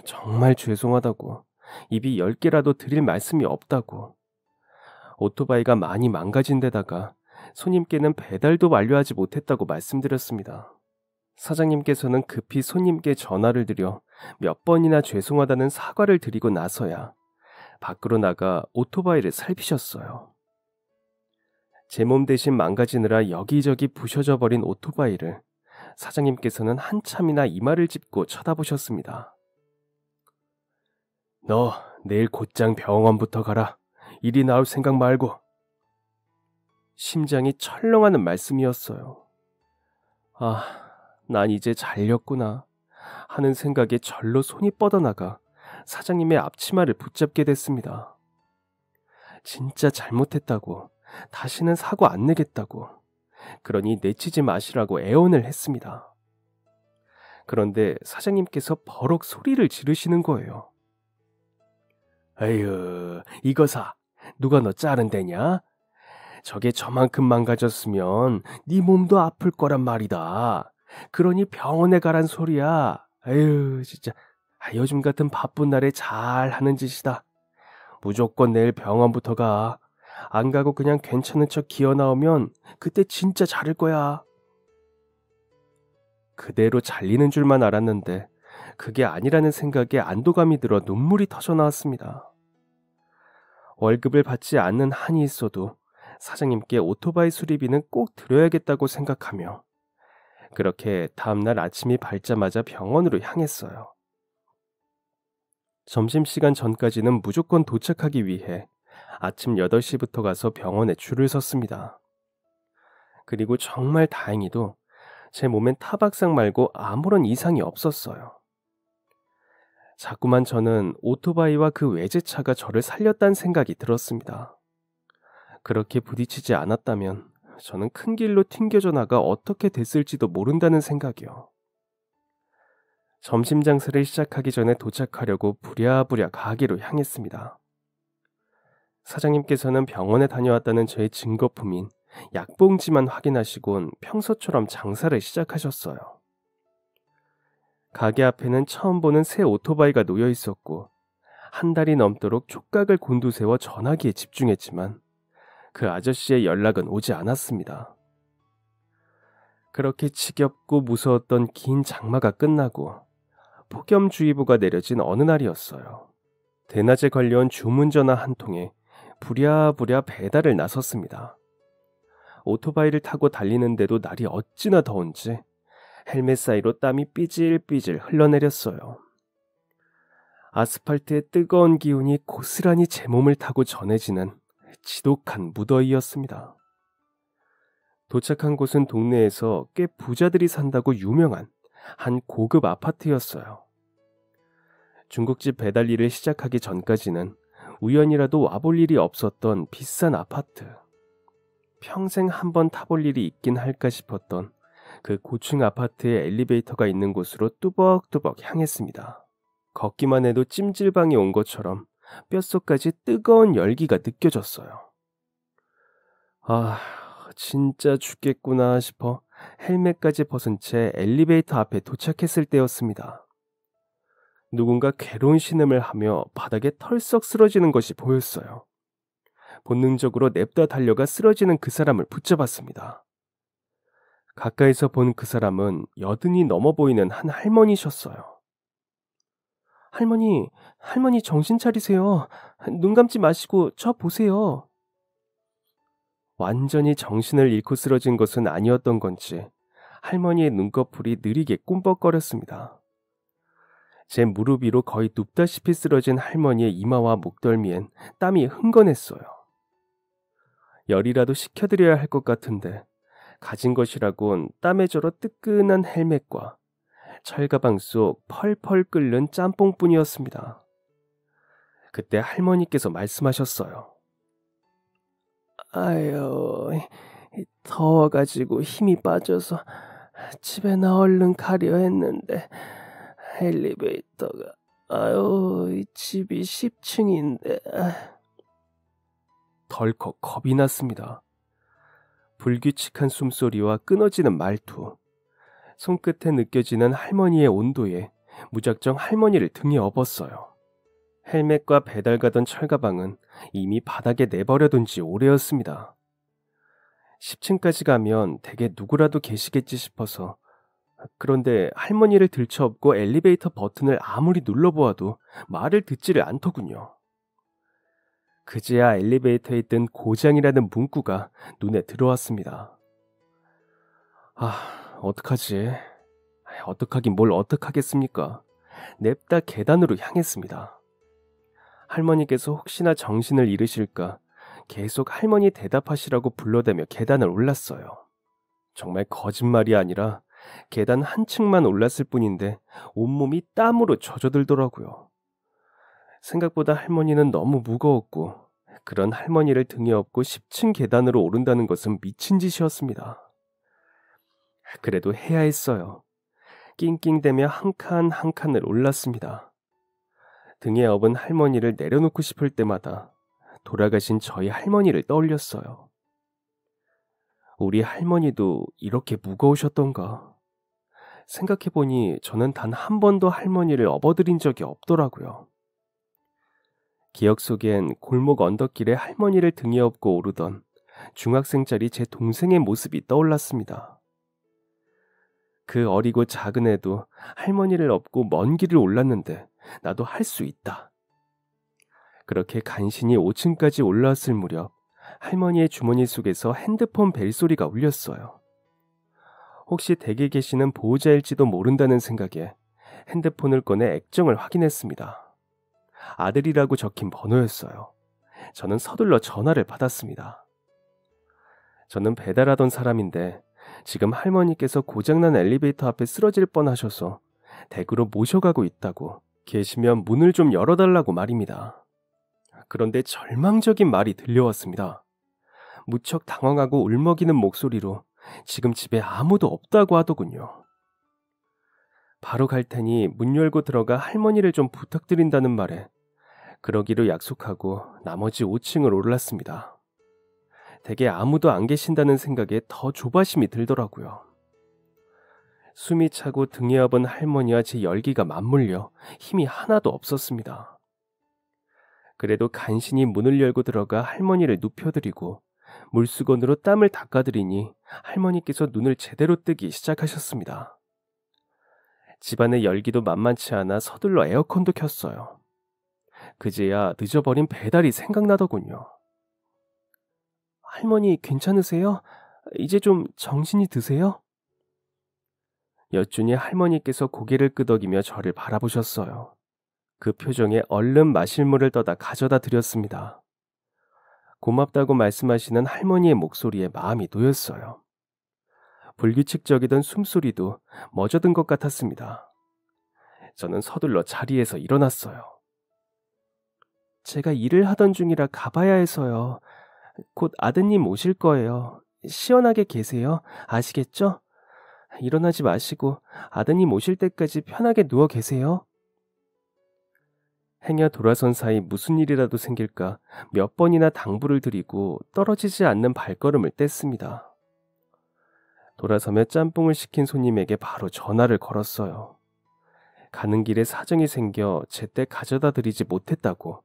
Speaker 1: 정말 죄송하다고, 입이 10개라도 드릴 말씀이 없다고. 오토바이가 많이 망가진 데다가 손님께는 배달도 완료하지 못했다고 말씀드렸습니다. 사장님께서는 급히 손님께 전화를 드려 몇 번이나 죄송하다는 사과를 드리고 나서야 밖으로 나가 오토바이를 살피셨어요. 제 몸 대신 망가지느라 여기저기 부셔져 버린 오토바이를 사장님께서는 한참이나 이마를 짚고 쳐다보셨습니다. 너 내일 곧장 병원부터 가라. 일이 나올 생각 말고. 심장이 철렁하는 말씀이었어요. 난 이제 잘렸구나 하는 생각에 절로 손이 뻗어나가 사장님의 앞치마를 붙잡게 됐습니다. 진짜 잘못했다고, 다시는 사고 안 내겠다고, 그러니 내치지 마시라고 애원을 했습니다. 그런데 사장님께서 버럭 소리를 지르시는 거예요. 에휴, 이거사, 누가 너 자른대냐? 저게 저만큼 망가졌으면 네 몸도 아플 거란 말이다. 그러니 병원에 가란 소리야. 에휴, 진짜 요즘 같은 바쁜 날에 잘 하는 짓이다. 무조건 내일 병원부터 가. 안 가고 그냥 괜찮은 척 기어 나오면 그때 진짜 자를 거야. 그대로 잘리는 줄만 알았는데 그게 아니라는 생각에 안도감이 들어 눈물이 터져 나왔습니다. 월급을 받지 않는 한이 있어도 사장님께 오토바이 수리비는 꼭 드려야겠다고 생각하며 그렇게 다음날 아침이 밝자마자 병원으로 향했어요. 점심시간 전까지는 무조건 도착하기 위해 아침 8시부터 가서 병원에 줄을 섰습니다. 그리고 정말 다행히도 제 몸엔 타박상 말고 아무런 이상이 없었어요. 자꾸만 저는 오토바이와 그 외제차가 저를 살렸다는 생각이 들었습니다. 그렇게 부딪히지 않았다면 저는 큰 길로 튕겨져 나가 어떻게 됐을지도 모른다는 생각이요. 점심 장사를 시작하기 전에 도착하려고 부랴부랴 가게로 향했습니다. 사장님께서는 병원에 다녀왔다는 저의 증거품인 약봉지만 확인하시곤 평소처럼 장사를 시작하셨어요. 가게 앞에는 처음 보는 새 오토바이가 놓여 있었고 한 달이 넘도록 촉각을 곤두세워 전화기에 집중했지만 그 아저씨의 연락은 오지 않았습니다. 그렇게 지겹고 무서웠던 긴 장마가 끝나고 폭염주의보가 내려진 어느 날이었어요. 대낮에 걸려온 주문전화 한 통에 부랴부랴 배달을 나섰습니다. 오토바이를 타고 달리는데도 날이 어찌나 더운지 헬멧 사이로 땀이 삐질삐질 흘러내렸어요. 아스팔트의 뜨거운 기운이 고스란히 제 몸을 타고 전해지는 지독한 무더위였습니다. 도착한 곳은 동네에서 꽤 부자들이 산다고 유명한 한 고급 아파트였어요. 중국집 배달 일을 시작하기 전까지는 우연이라도 와볼 일이 없었던 비싼 아파트. 평생 한번 타볼 일이 있긴 할까 싶었던 그 고층 아파트의 엘리베이터가 있는 곳으로 뚜벅뚜벅 향했습니다. 걷기만 해도 찜질방에 온 것처럼 뼛속까지 뜨거운 열기가 느껴졌어요. 아, 진짜 죽겠구나 싶어 헬멧까지 벗은 채 엘리베이터 앞에 도착했을 때였습니다. 누군가 괴로운 신음을 하며 바닥에 털썩 쓰러지는 것이 보였어요. 본능적으로 냅다 달려가 쓰러지는 그 사람을 붙잡았습니다. 가까이서 본 그 사람은 여든이 넘어 보이는 한 할머니셨어요. 할머니 정신 차리세요. 눈 감지 마시고 저 보세요. 완전히 정신을 잃고 쓰러진 것은 아니었던 건지 할머니의 눈꺼풀이 느리게 꿈벅거렸습니다. 제 무릎 위로 거의 눕다시피 쓰러진 할머니의 이마와 목덜미엔 땀이 흥건했어요. 열이라도 식혀드려야 할 것 같은데 가진 것이라곤 땀에 절어 뜨끈한 헬멧과 철가방 속 펄펄 끓는 짬뽕뿐이었습니다. 그때 할머니께서 말씀하셨어요. 아유, 더워가지고 힘이 빠져서 집에 나 얼른 가려 했는데 엘리베이터가 이 집이 10층인데 덜컥 겁이 났습니다. 불규칙한 숨소리와 끊어지는 말투, 손끝에 느껴지는 할머니의 온도에 무작정 할머니를 등에 업었어요. 헬멧과 배달 가던 철가방은 이미 바닥에 내버려둔 지 오래였습니다. 10층까지 가면 대개 누구라도 계시겠지 싶어서 그런데 할머니를 들쳐업고 엘리베이터 버튼을 아무리 눌러보아도 말을 듣지를 않더군요. 그제야 엘리베이터에 있던 고장이라는 문구가 눈에 들어왔습니다. 어떡하지? 어떡하긴 뭘 어떡하겠습니까? 냅다 계단으로 향했습니다. 할머니께서 혹시나 정신을 잃으실까 계속 할머니 대답하시라고 불러대며 계단을 올랐어요. 정말 거짓말이 아니라 계단 한 층만 올랐을 뿐인데 온몸이 땀으로 젖어들더라고요. 생각보다 할머니는 너무 무거웠고 그런 할머니를 등에 업고 10층 계단으로 오른다는 것은 미친 짓이었습니다. 그래도 해야 했어요. 낑낑대며 한 칸 한 칸을 올랐습니다. 등에 업은 할머니를 내려놓고 싶을 때마다 돌아가신 저희 할머니를 떠올렸어요. 우리 할머니도 이렇게 무거우셨던가? 생각해보니 저는 단 한 번도 할머니를 업어드린 적이 없더라고요. 기억 속엔 골목 언덕길에 할머니를 등에 업고 오르던 중학생짜리 제 동생의 모습이 떠올랐습니다. 그 어리고 작은 애도 할머니를 업고 먼 길을 올랐는데 나도 할 수 있다. 그렇게 간신히 5층까지 올라왔을 무렵 할머니의 주머니 속에서 핸드폰 벨소리가 울렸어요. 혹시 댁에 계시는 보호자일지도 모른다는 생각에 핸드폰을 꺼내 액정을 확인했습니다. 아들이라고 적힌 번호였어요. 저는 서둘러 전화를 받았습니다. 저는 배달하던 사람인데 지금 할머니께서 고장난 엘리베이터 앞에 쓰러질 뻔하셔서 댁으로 모셔가고 있다고 계시면 문을 좀 열어달라고 말입니다. 그런데 절망적인 말이 들려왔습니다. 무척 당황하고 울먹이는 목소리로 지금 집에 아무도 없다고 하더군요. 바로 갈 테니 문 열고 들어가 할머니를 좀 부탁드린다는 말에 그러기로 약속하고 나머지 5층을 올랐습니다. 댁에 아무도 안 계신다는 생각에 더 조바심이 들더라고요. 숨이 차고 등에 업은 할머니와 제 열기가 맞물려 힘이 하나도 없었습니다. 그래도 간신히 문을 열고 들어가 할머니를 눕혀드리고 물수건으로 땀을 닦아드리니 할머니께서 눈을 제대로 뜨기 시작하셨습니다. 집안의 열기도 만만치 않아 서둘러 에어컨도 켰어요. 그제야 늦어버린 배달이 생각나더군요. 할머니 괜찮으세요? 이제 좀 정신이 드세요? 여쭈니 할머니께서 고개를 끄덕이며 저를 바라보셨어요. 그 표정에 얼른 마실 물을 떠다 가져다 드렸습니다. 고맙다고 말씀하시는 할머니의 목소리에 마음이 놓였어요. 불규칙적이던 숨소리도 멎어든 것 같았습니다. 저는 서둘러 자리에서 일어났어요. 제가 일을 하던 중이라 가봐야 해서요. 곧 아드님 오실 거예요. 시원하게 계세요. 아시겠죠? 일어나지 마시고 아드님 오실 때까지 편하게 누워 계세요. 행여 돌아선 사이 무슨 일이라도 생길까 몇 번이나 당부를 드리고 떨어지지 않는 발걸음을 뗐습니다. 돌아서며 짬뽕을 시킨 손님에게 바로 전화를 걸었어요. 가는 길에 사정이 생겨 제때 가져다 드리지 못했다고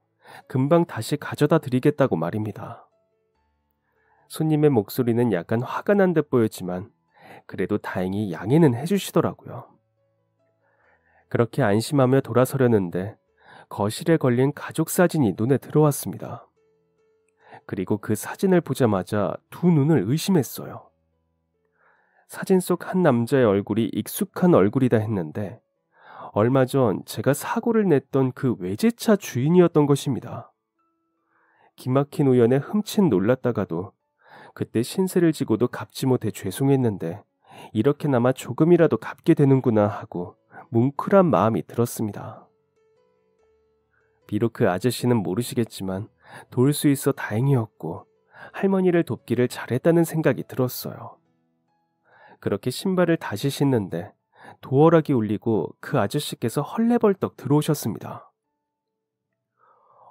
Speaker 1: 금방 다시 가져다 드리겠다고 말입니다. 손님의 목소리는 약간 화가 난 듯 보였지만 그래도 다행히 양해는 해주시더라고요. 그렇게 안심하며 돌아서려는데 거실에 걸린 가족 사진이 눈에 들어왔습니다. 그리고 그 사진을 보자마자 두 눈을 의심했어요. 사진 속 한 남자의 얼굴이 익숙한 얼굴이다 했는데 얼마 전 제가 사고를 냈던 그 외제차 주인이었던 것입니다. 기막힌 우연에 흠칫 놀랐다가도 그때 신세를 지고도 갚지 못해 죄송했는데 이렇게나마 조금이라도 갚게 되는구나 하고 뭉클한 마음이 들었습니다. 비록 그 아저씨는 모르시겠지만 도울 수 있어 다행이었고 할머니를 돕기를 잘했다는 생각이 들었어요. 그렇게 신발을 다시 신는데 도어락이 울리고 그 아저씨께서 헐레벌떡 들어오셨습니다.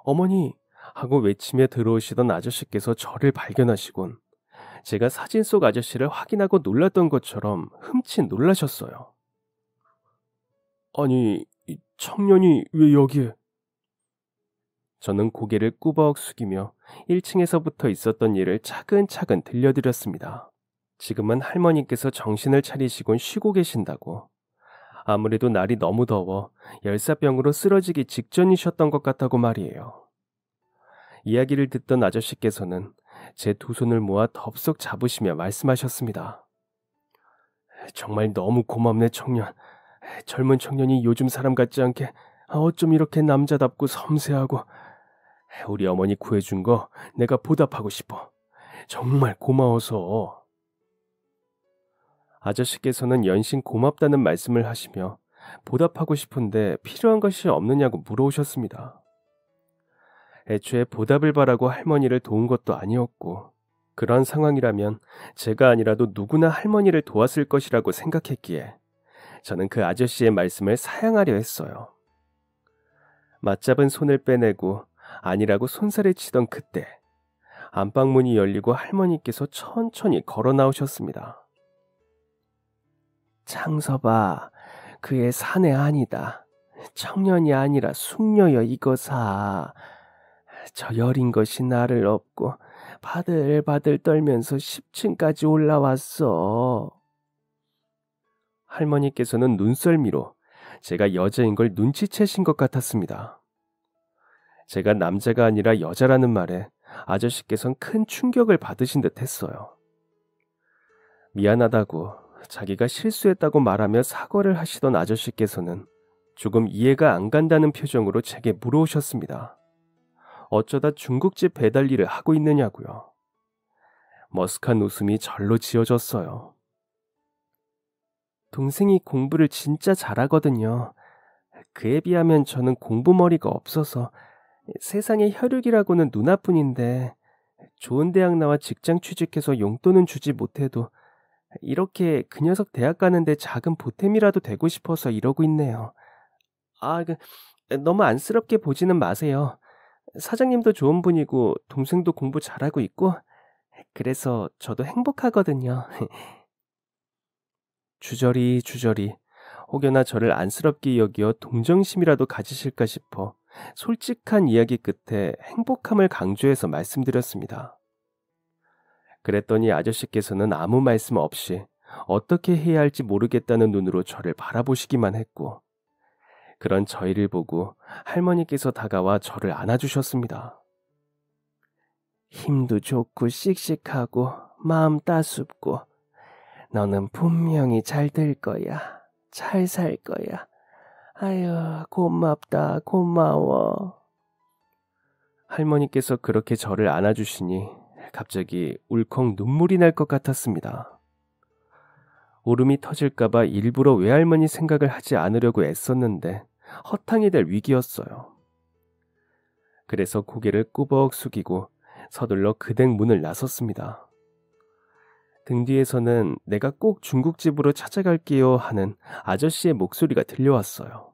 Speaker 1: 어머니! 하고 외치며 들어오시던 아저씨께서 저를 발견하시곤 제가 사진 속 아저씨를 확인하고 놀랐던 것처럼 흠칫 놀라셨어요. 아니, 이 청년이 왜 여기에? 저는 고개를 꾸벅 숙이며 1층에서부터 있었던 일을 차근차근 들려드렸습니다. 지금은 할머니께서 정신을 차리시곤 쉬고 계신다고. 아무래도 날이 너무 더워 열사병으로 쓰러지기 직전이셨던 것 같다고 말이에요. 이야기를 듣던 아저씨께서는 제 두 손을 모아 덥석 잡으시며 말씀하셨습니다. 정말 너무 고맙네 청년. 젊은 청년이 요즘 사람 같지 않게 어쩜 이렇게 남자답고 섬세하고. 우리 어머니 구해준 거 내가 보답하고 싶어. 정말 고마워서. 아저씨께서는 연신 고맙다는 말씀을 하시며 보답하고 싶은데 필요한 것이 없느냐고 물어오셨습니다. 애초에 보답을 바라고 할머니를 도운 것도 아니었고 그런 상황이라면 제가 아니라도 누구나 할머니를 도왔을 것이라고 생각했기에 저는 그 아저씨의 말씀을 사양하려 했어요. 맞잡은 손을 빼내고 아니라고 손살을 치던 그때 안방문이 열리고 할머니께서 천천히 걸어 나오셨습니다. 창서봐, 그의 사내 아니다. 청년이 아니라 숙녀여 이거사. 저 여린 것이 나를 업고 바들바들 떨면서 10층까지 올라왔어. 할머니께서는 눈썰미로 제가 여자인 걸 눈치채신 것 같았습니다. 제가 남자가 아니라 여자라는 말에 아저씨께선 큰 충격을 받으신 듯 했어요. 미안하다고, 자기가 실수했다고 말하며 사과를 하시던 아저씨께서는 조금 이해가 안 간다는 표정으로 제게 물어오셨습니다. 어쩌다 중국집 배달 일을 하고 있느냐고요. 머쓱한 웃음이 절로 지어졌어요. 동생이 공부를 진짜 잘하거든요. 그에 비하면 저는 공부머리가 없어서 세상에 혈육이라고는 누나뿐인데 좋은 대학 나와 직장 취직해서 용돈은 주지 못해도 이렇게 그 녀석 대학 가는데 작은 보탬이라도 되고 싶어서 이러고 있네요. 너무 안쓰럽게 보지는 마세요. 사장님도 좋은 분이고 동생도 공부 잘하고 있고 그래서 저도 행복하거든요. 주저리 혹여나 저를 안쓰럽게 여기어 동정심이라도 가지실까 싶어 솔직한 이야기 끝에 행복함을 강조해서 말씀드렸습니다. 그랬더니 아저씨께서는 아무 말씀 없이 어떻게 해야 할지 모르겠다는 눈으로 저를 바라보시기만 했고, 그런 저희를 보고 할머니께서 다가와 저를 안아주셨습니다. 힘도 좋고 씩씩하고 마음 따숩고 너는 분명히 잘 될 거야. 잘 살 거야. 아유, 고맙다, 고마워. 할머니께서 그렇게 저를 안아주시니 갑자기 울컥 눈물이 날 것 같았습니다. 울음이 터질까봐 일부러 외할머니 생각을 하지 않으려고 애썼는데 허탕이 될 위기였어요. 그래서 고개를 꾸벅 숙이고 서둘러 그댁 문을 나섰습니다. 등 뒤에서는 내가 꼭 중국집으로 찾아갈게요 하는 아저씨의 목소리가 들려왔어요.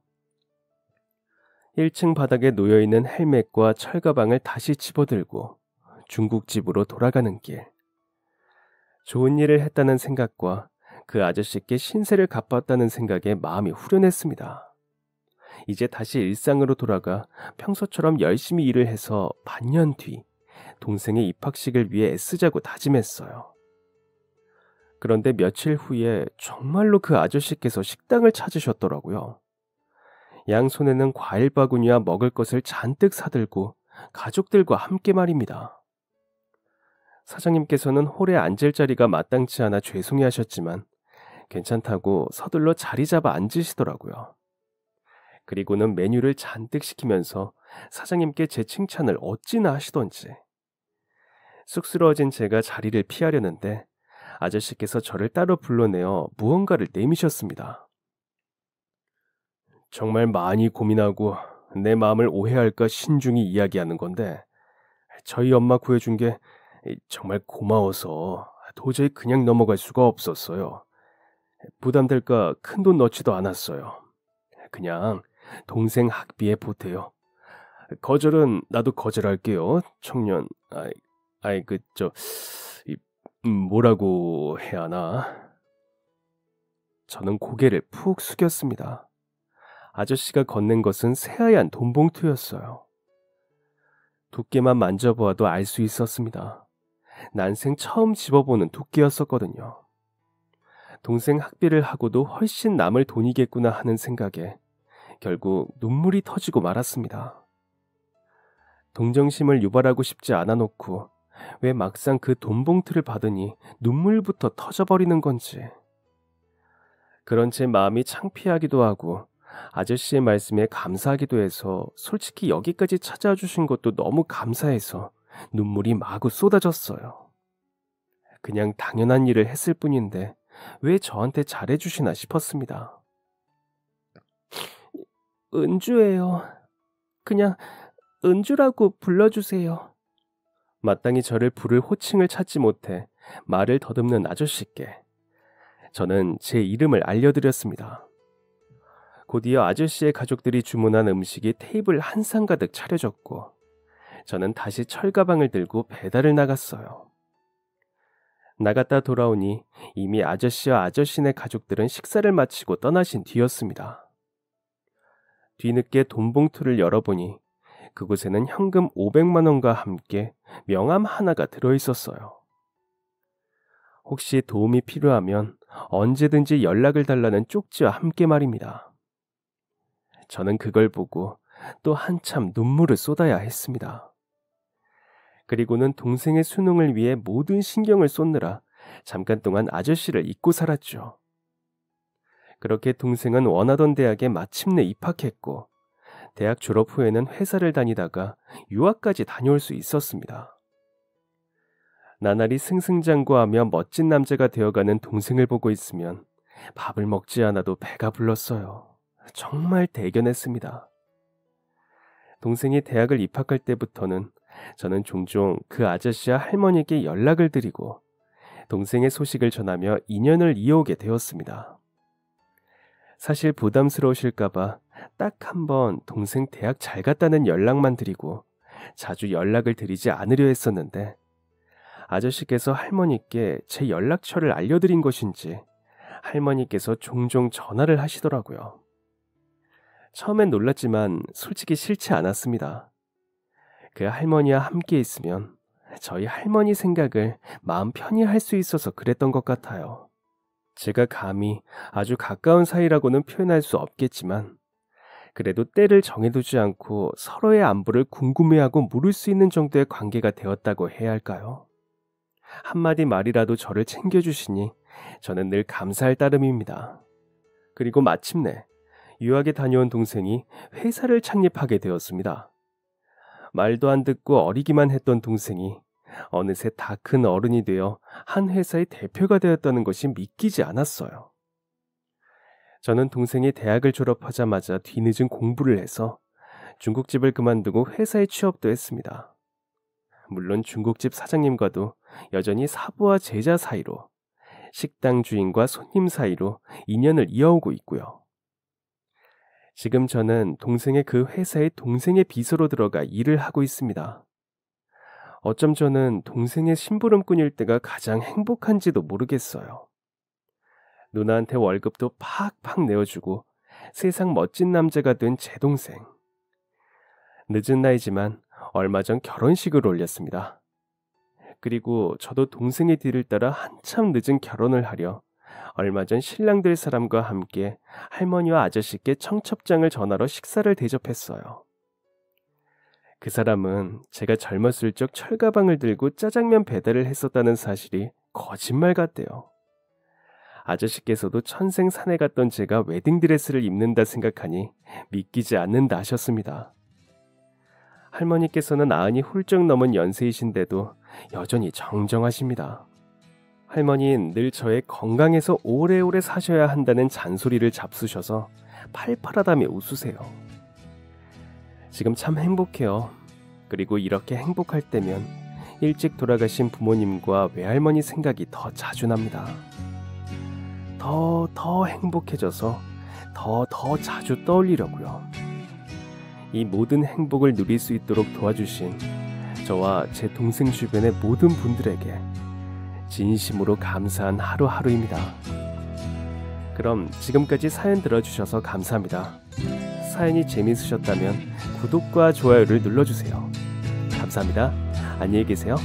Speaker 1: 1층 바닥에 놓여있는 헬멧과 철가방을 다시 집어들고 중국집으로 돌아가는 길. 좋은 일을 했다는 생각과 그 아저씨께 신세를 갚았다는 생각에 마음이 후련했습니다. 이제 다시 일상으로 돌아가 평소처럼 열심히 일을 해서 반년 뒤 동생의 입학식을 위해 애쓰자고 다짐했어요. 그런데 며칠 후에 정말로 그 아저씨께서 식당을 찾으셨더라고요. 양손에는 과일 바구니와 먹을 것을 잔뜩 사들고 가족들과 함께 말입니다. 사장님께서는 홀에 앉을 자리가 마땅치 않아 죄송해하셨지만 괜찮다고 서둘러 자리 잡아 앉으시더라고요. 그리고는 메뉴를 잔뜩 시키면서 사장님께 제 칭찬을 어찌나 하시던지. 쑥스러워진 제가 자리를 피하려는데 아저씨께서 저를 따로 불러내어 무언가를 내미셨습니다. 정말 많이 고민하고 내 마음을 오해할까 신중히 이야기하는 건데 저희 엄마 구해준 게 정말 고마워서 도저히 그냥 넘어갈 수가 없었어요. 부담될까 큰돈 넣지도 않았어요. 그냥 동생 학비에 보태요. 거절은 나도 거절할게요. 청년. 뭐라고 해야 하나? 저는 고개를 푹 숙였습니다. 아저씨가 건넨 것은 새하얀 돈봉투였어요. 두께만 만져보아도 알 수 있었습니다. 난생 처음 집어보는 두께였었거든요. 동생 학비를 하고도 훨씬 남을 돈이겠구나 하는 생각에 결국 눈물이 터지고 말았습니다. 동정심을 유발하고 싶지 않아 놓고 왜 막상 그 돈봉투를 받으니 눈물부터 터져버리는 건지. 그런 제 마음이 창피하기도 하고 아저씨의 말씀에 감사하기도 해서 솔직히 여기까지 찾아와 주신 것도 너무 감사해서 눈물이 마구 쏟아졌어요. 그냥 당연한 일을 했을 뿐인데 왜 저한테 잘해주시나 싶었습니다. 은주예요. 그냥 은주라고 불러주세요. 마땅히 저를 부를 호칭을 찾지 못해 말을 더듬는 아저씨께 저는 제 이름을 알려드렸습니다. 곧이어 아저씨의 가족들이 주문한 음식이 테이블 한 상 가득 차려졌고 저는 다시 철가방을 들고 배달을 나갔어요. 나갔다 돌아오니 이미 아저씨와 아저씨네 가족들은 식사를 마치고 떠나신 뒤였습니다. 뒤늦게 돈봉투를 열어보니 그곳에는 현금 500만 원과 함께 명함 하나가 들어있었어요. 혹시 도움이 필요하면 언제든지 연락을 달라는 쪽지와 함께 말입니다. 저는 그걸 보고 또 한참 눈물을 쏟아야 했습니다. 그리고는 동생의 수능을 위해 모든 신경을 쏟느라 잠깐 동안 아저씨를 잊고 살았죠. 그렇게 동생은 원하던 대학에 마침내 입학했고 대학 졸업 후에는 회사를 다니다가 유학까지 다녀올 수 있었습니다. 나날이 승승장구하며 멋진 남자가 되어가는 동생을 보고 있으면 밥을 먹지 않아도 배가 불렀어요. 정말 대견했습니다. 동생이 대학을 입학할 때부터는 저는 종종 그 아저씨와 할머니께 연락을 드리고 동생의 소식을 전하며 인연을 이어오게 되었습니다. 사실 부담스러우실까봐 딱 한 번 동생 대학 잘 갔다는 연락만 드리고 자주 연락을 드리지 않으려 했었는데 아저씨께서 할머니께 제 연락처를 알려드린 것인지 할머니께서 종종 전화를 하시더라고요. 처음엔 놀랐지만 솔직히 싫지 않았습니다. 그 할머니와 함께 있으면 저희 할머니 생각을 마음 편히 할 수 있어서 그랬던 것 같아요. 제가 감히 아주 가까운 사이라고는 표현할 수 없겠지만 그래도 때를 정해두지 않고 서로의 안부를 궁금해하고 물을 수 있는 정도의 관계가 되었다고 해야 할까요? 한마디 말이라도 저를 챙겨주시니 저는 늘 감사할 따름입니다. 그리고 마침내 유학에 다녀온 동생이 회사를 창립하게 되었습니다. 말도 안 듣고 어리기만 했던 동생이 어느새 다 큰 어른이 되어 한 회사의 대표가 되었다는 것이 믿기지 않았어요. 저는 동생이 대학을 졸업하자마자 뒤늦은 공부를 해서 중국집을 그만두고 회사에 취업도 했습니다. 물론 중국집 사장님과도 여전히 사부와 제자 사이로, 식당 주인과 손님 사이로 인연을 이어오고 있고요. 지금 저는 동생의 그 회사의 동생의 비서로 들어가 일을 하고 있습니다. 어쩜 저는 동생의 심부름꾼일 때가 가장 행복한지도 모르겠어요. 누나한테 월급도 팍팍 내어주고 세상 멋진 남자가 된 제 동생. 늦은 나이지만 얼마 전 결혼식을 올렸습니다. 그리고 저도 동생의 뒤를 따라 한참 늦은 결혼을 하려 얼마 전 신랑 될 사람과 함께 할머니와 아저씨께 청첩장을 전하러 식사를 대접했어요. 그 사람은 제가 젊었을 적 철가방을 들고 짜장면 배달을 했었다는 사실이 거짓말 같대요. 아저씨께서도 천생산에 갔던 제가 웨딩드레스를 입는다 생각하니 믿기지 않는다 하셨습니다. 할머니께서는 90이 훌쩍 넘은 연세이신데도 여전히 정정하십니다. 할머니는 늘 저의 건강해서 오래오래 사셔야 한다는 잔소리를 잡수셔서 팔팔하다며 웃으세요. 지금 참 행복해요. 그리고 이렇게 행복할 때면 일찍 돌아가신 부모님과 외할머니 생각이 더 자주 납니다. 더 행복해져서 더 자주 떠올리려고요. 이 모든 행복을 누릴 수 있도록 도와주신 저와 제 동생 주변의 모든 분들에게 진심으로 감사한 하루하루입니다. 그럼 지금까지 사연 들어주셔서 감사합니다. 사연이 재미있으셨다면 구독과 좋아요를 눌러주세요. 감사합니다. 안녕히 계세요.